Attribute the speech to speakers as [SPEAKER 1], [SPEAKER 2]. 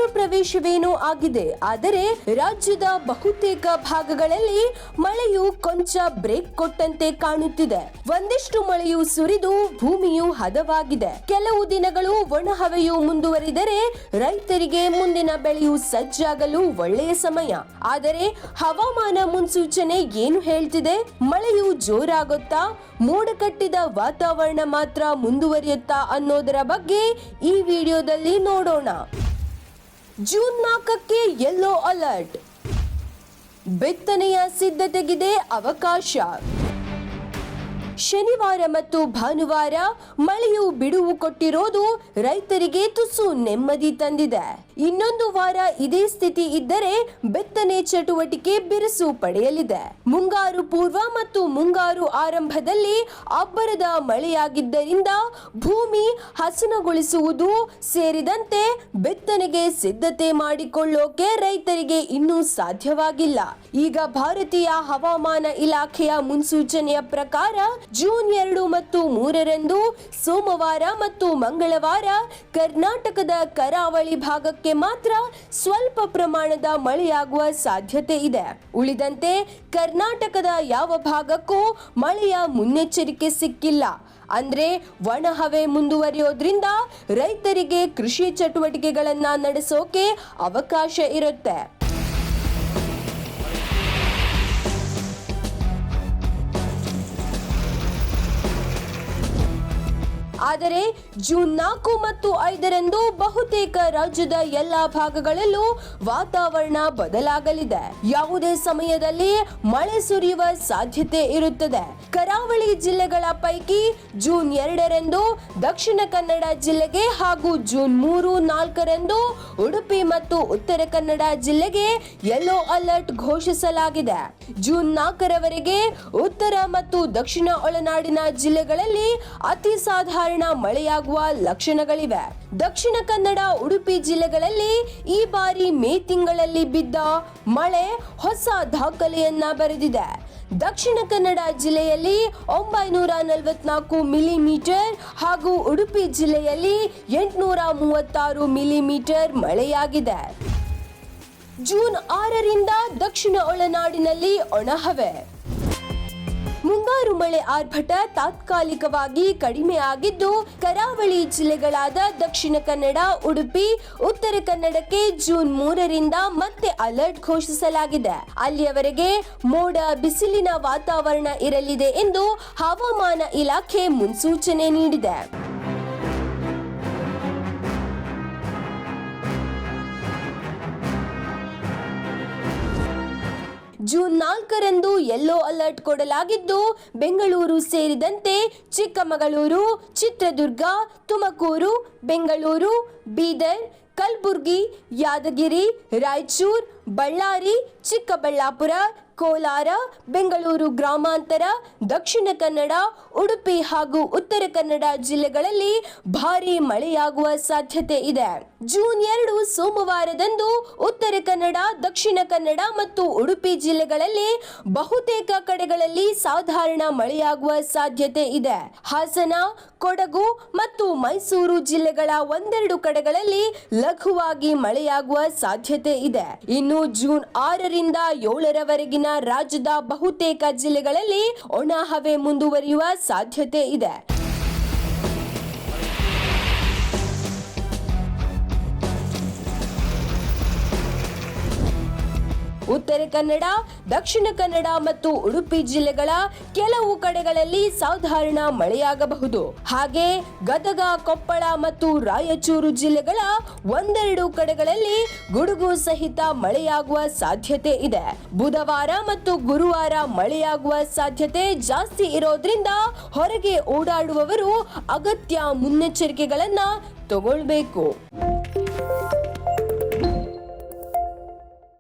[SPEAKER 1] ಮುಂಗಾರು ಪ್ರವೇಶವೇನೋ ಆಗಿದೆ. ಆದರೆ ರಾಜ್ಯದ ಬಹುತೇಕ ಭಾಗಗಳಲ್ಲಿ ಮಳೆಯು ಕೊಂಚ ಬ್ರೇಕ್ ಕೊಟ್ಟಂತೆ ಕಾಣುತ್ತಿದೆ. ಒಂದಿಷ್ಟು ಮಳೆಯು ಸುರಿದು ಭೂಮಿಯು ಹದವಾಗಿದೆ. ಕೆಲವು ದಿನಗಳು ಒಣಹವೆಯು ಮುಂದುವರಿದರೆ ರೈತರಿಗೆ ಮುಂದಿನ ಬೆಳೆಯು ಸಜ್ಜಾಗಲು ಒಳ್ಳೆಯ ಸಮಯ. ಆದರೆ ಹವಾಮಾನ ಮುನ್ಸೂಚನೆ ಏನು ಹೇಳ್ತಿದೆ? ಮಳೆಯು ಜೋರಾಗುತ್ತಾ, ಮೋಡ ಕಟ್ಟಿದ ವಾತಾವರಣ ಮಾತ್ರ ಮುಂದುವರಿಯುತ್ತಾ ಅನ್ನೋದರ ಬಗ್ಗೆ ಈ ವಿಡಿಯೋದಲ್ಲಿ ನೋಡೋಣ. ಜೂನ್ 4ಕ್ಕೆ ಯೆಲ್ಲೋ ಅಲರ್ಟ್. ಬಿತ್ತನೆಯ ಸಿದ್ಧತೆಗಿದೆ ಅವಕಾಶ. ಶನಿವಾರ ಮತ್ತು ಭಾನುವಾರ ಮಳೆಯು ಬಿಡುವು ಕೊಟ್ಟಿರೋದು ರೈತರಿಗೆ ತುಸು ನೆಮ್ಮದಿ ತಂದಿದೆ. ಇನ್ನೊಂದು ವಾರ ಇದೇ ಸ್ಥಿತಿ ಇದ್ದರೆ ಬಿತ್ತನೆ ಚಟುವಟಿಕೆ ಬಿರುಸು ಪಡೆಯಲಿದೆ. ಮುಂಗಾರು ಪೂರ್ವ ಮತ್ತು ಮುಂಗಾರು ಆರಂಭದಲ್ಲಿ ಅಬ್ಬರದ ಮಳೆಯಾಗಿದ್ದರಿಂದ ಭೂಮಿ ಹಸನಗೊಳಿಸುವುದು ಸೇರಿದಂತೆ ಬಿತ್ತನೆಗೆ ಸಿದ್ಧತೆ ಮಾಡಿಕೊಳ್ಳೋಕೆ ರೈತರಿಗೆ ಇನ್ನೂ ಸಾಧ್ಯವಾಗಿಲ್ಲ. ಈಗ ಭಾರತೀಯ ಹವಾಮಾನ ಇಲಾಖೆಯ ಮುನ್ಸೂಚನೆಯ ಪ್ರಕಾರ ಜೂನ್ 2 ಮತ್ತು 3ರಂದು ಸೋಮವಾರ ಮತ್ತು ಮಂಗಳವಾರ ಕರ್ನಾಟಕದ ಕರಾವಳಿ ಭಾಗಕ್ಕೆ ಮಾತ್ರ ಸ್ವಲ್ಪ ಪ್ರಮಾಣದ ಮಳೆಯಾಗುವ ಸಾಧ್ಯತೆ ಇದೆ. ಉಳಿದಂತೆ ಕರ್ನಾಟಕದ ಯಾವ ಭಾಗಕ್ಕೂ ಮಳೆಯ ಮುನ್ನೆಚ್ಚರಿಕೆ ಸಿಕ್ಕಿಲ್ಲ. ಅಂದ್ರೆ ಒಣಹವೆ ಮುಂದುವರಿಯೋದ್ರಿಂದ ರೈತರಿಗೆ ಕೃಷಿ ಚಟುವಟಿಕೆಗಳನ್ನ ನಡೆಸೋಕೆ ಅವಕಾಶ ಇರುತ್ತೆ. ಆದರೆ ಜೂನ್ 4 ಮತ್ತು 5ರಂದು ಬಹುತೇಕ ರಾಜ್ಯದ ಎಲ್ಲಾ ಭಾಗಗಳಲ್ಲೂ ವಾತಾವರಣ ಬದಲಾಗಲಿದೆ. ಯಾವುದೇ ಸಮಯದಲ್ಲಿ ಮಳೆ ಸುರಿಯುವ ಸಾಧ್ಯತೆ ಇರುತ್ತದೆ. ಕರಾವಳಿ ಜಿಲ್ಲೆಗಳ ಪೈಕಿ ಜೂನ್ 2ರಂದು ದಕ್ಷಿಣ ಕನ್ನಡ ಜಿಲ್ಲೆಗೆ ಹಾಗೂ ಜೂನ್ 3, 4ರಂದು ಉಡುಪಿ ಮತ್ತು ಉತ್ತರ ಕನ್ನಡ ಜಿಲ್ಲೆಗೆ ಯೆಲ್ಲೋ ಅಲರ್ಟ್ ಘೋಷಿಸಲಾಗಿದೆ. ಜೂನ್ 4ರವರೆಗೆ ಉತ್ತರ ಮತ್ತು ದಕ್ಷಿಣ ಒಳನಾಡಿನ ಜಿಲ್ಲೆಗಳಲ್ಲಿ ಅತಿ ಸಾಧಾರಣ ಮಳೆಯಾಗುವ ಲಕ್ಷಣಗಳಿವೆ. ದಕ್ಷಿಣ ಕನ್ನಡ, ಉಡುಪಿ ಜಿಲ್ಲೆಗಳಲ್ಲಿ ಈ ಬಾರಿ ಮೇ ತಿಂಗಳಲ್ಲಿ ಬಿದ್ದ ಮಳೆ ಹೊಸ ದಾಖಲೆಯನ್ನ ಬರೆದಿದೆ. ದಕ್ಷಿಣ ಕನ್ನಡ ಜಿಲ್ಲೆಯಲ್ಲಿ 944 ಮಿಲಿಮೀಟರ್ ಹಾಗೂ ಉಡುಪಿ ಜಿಲ್ಲೆಯಲ್ಲಿ 836 ಮಿಲಿಮೀಟರ್ ಮಳೆಯಾಗಿದೆ. ಜೂನ್ 6ರಿಂದ ದಕ್ಷಿಣ ಒಳನಾಡಿನಲ್ಲಿ ಒಣಹವೆ. ಮುಂಗಾರು ಮಳೆ ಆರ್ಭಟ ತಾತ್ಕಾಲಿಕವಾಗಿ ಕಡಿಮೆ ಆಗಿದ್ದು ಕರಾವಳಿ ಜಿಲ್ಲೆಗಳಾದ ದಕ್ಷಿಣ ಕನ್ನಡ, ಉಡುಪಿ, ಉತ್ತರ ಕನ್ನಡಕ್ಕೆ ಜೂನ್ 3ರಿಂದ ಮತ್ತೆ ಅಲರ್ಟ್ ಘೋಷಿಸಲಾಗಿದೆ. ಅಲ್ಲಿಯವರೆಗೆ ಮೋಡ ಬಿಸಿಲಿನ ವಾತಾವರಣ ಇರಲಿದೆ ಎಂದು ಹವಾಮಾನ ಇಲಾಖೆ ಮುನ್ಸೂಚನೆ ನೀಡಿದೆ. ಜೂನ್ 4ರಂದು ಯೆಲ್ಲೋ ಅಲರ್ಟ್ ಕೊಡಲಾಗಿದ್ದು ಬೆಂಗಳೂರು ಸೇರಿದಂತೆ ಚಿಕ್ಕಮಗಳೂರು, ಚಿತ್ರದುರ್ಗ, ತುಮಕೂರು, ಬೆಂಗಳೂರು, ಬೀದರ್, ಕಲಬುರಗಿ, ಯಾದಗಿರಿ, ರಾಯಚೂರು, ಬಳ್ಳಾರಿ, ಚಿಕ್ಕಬಳ್ಳಾಪುರ, ಕೋಲಾರ, ಬೆಂಗಳೂರು ಗ್ರಾಮಾಂತರ, ದಕ್ಷಿಣ ಕನ್ನಡ, ಉಡುಪಿ ಹಾಗೂ ಉತ್ತರ ಕನ್ನಡ ಜಿಲ್ಲೆಗಳಲ್ಲಿ ಭಾರೀ ಮಳೆಯಾಗುವ ಸಾಧ್ಯತೆ ಇದೆ. ಜೂನ್ 2 ಸೋಮವಾರದಂದು ಉತ್ತರ ಕನ್ನಡ, ದಕ್ಷಿಣ ಕನ್ನಡ ಮತ್ತು ಉಡುಪಿ ಜಿಲ್ಲೆಗಳಲ್ಲಿ ಬಹುತೇಕ ಕಡೆಗಳಲ್ಲಿ ಸಾಧಾರಣ ಮಳೆಯಾಗುವ ಸಾಧ್ಯತೆ ಇದೆ. ಹಾಸನ, ಕೊಡಗು ಮತ್ತು ಮೈಸೂರು ಜಿಲ್ಲೆಗಳ ಒಂದೆರಡು ಕಡೆಗಳಲ್ಲಿ ಲಘುವಾಗಿ ಮಳೆಯಾಗುವ ಸಾಧ್ಯತೆ ಇದೆ. ಇನ್ನು ಜೂನ್ 6ರಿಂದ 7ರವರೆಗಿನ ರಾಜ್ಯದ ಬಹುತೇಕ ಜಿಲ್ಲೆಗಳಲ್ಲಿ ಒಣಹವೆ ಮುಂದುವರಿಯುವ ಸಾಧ್ಯತೆ ಇದೆ. ಉತ್ತರ ಕನ್ನಡ, ದಕ್ಷಿಣ ಕನ್ನಡ ಮತ್ತು ಉಡುಪಿ ಜಿಲ್ಲೆಗಳ ಕೆಲವು ಕಡೆಗಳಲ್ಲಿ ಸಾಧಾರಣ ಮಳೆಯಾಗಬಹುದು. ಹಾಗೆ ಗದಗ, ಕೊಪ್ಪಳ ಮತ್ತು ರಾಯಚೂರು ಜಿಲ್ಲೆಗಳ ಒಂದೆರಡು ಕಡೆಗಳಲ್ಲಿ ಗುಡುಗು ಸಹಿತ ಮಳೆಯಾಗುವ ಸಾಧ್ಯತೆ ಇದೆ. ಬುಧವಾರ ಮತ್ತು ಗುರುವಾರ ಮಳೆಯಾಗುವ ಸಾಧ್ಯತೆ ಜಾಸ್ತಿ ಇರೋದ್ರಿಂದ ಹೊರಗೆ ಓಡಾಡುವವರು ಅಗತ್ಯ ಮುನ್ನೆಚ್ಚರಿಕೆಗಳನ್ನ ತಗೊಳ್ಬೇಕು.